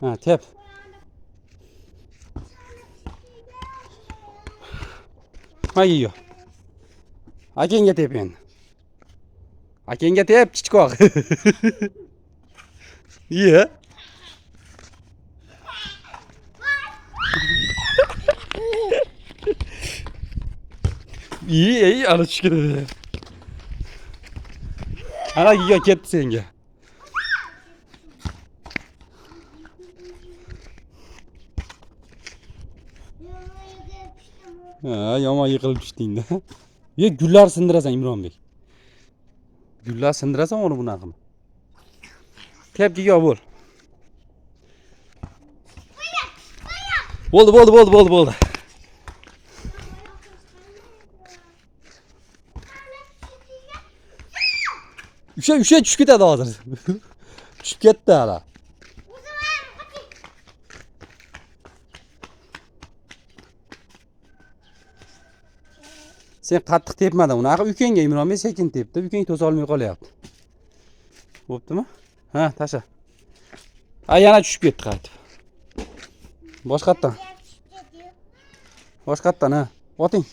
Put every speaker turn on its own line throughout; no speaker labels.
Ha, tep. Ha yiyor. Akenge tep endi. Akenge tep chichkoq. Ye. İyi, ana şükür. Ana yiyor ketdi senga. Ha, yomon yiqilib tushding-da. Ye, gullar sindirasan Imronbek. Gullar sindirasan onu bunaqa qilma. Tepkiga bo'l. Bo'ldi. Usha tushib ketadi hozir. Tushib ketdi hala. Sen qattiq tepmading. Unaqa ukangga Imronbek sekin tepdi. Ukang to'sa olmay qolyapti. Bo'ptimi? Ha, tasha. Ha, yana tushib ketdi qaytib. Boshqatdan. Boshqatdan ha. Oting.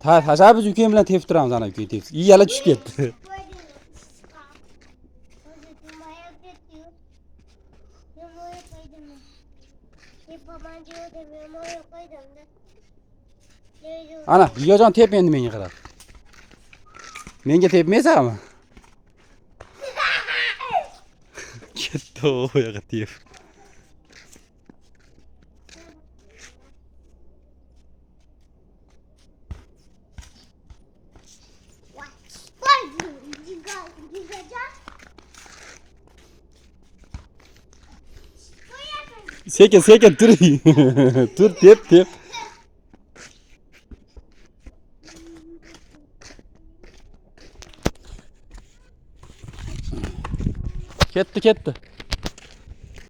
Tasha biz ukang bilan tepib turamiz ana ukang tepib. Yana tushib ketdi. Ana, Yiyojon tep endi menga qarab. Menga tepmaysanmi? Ketdi o yoqqa tep. Sekin tur. Tur tep. Ketdi.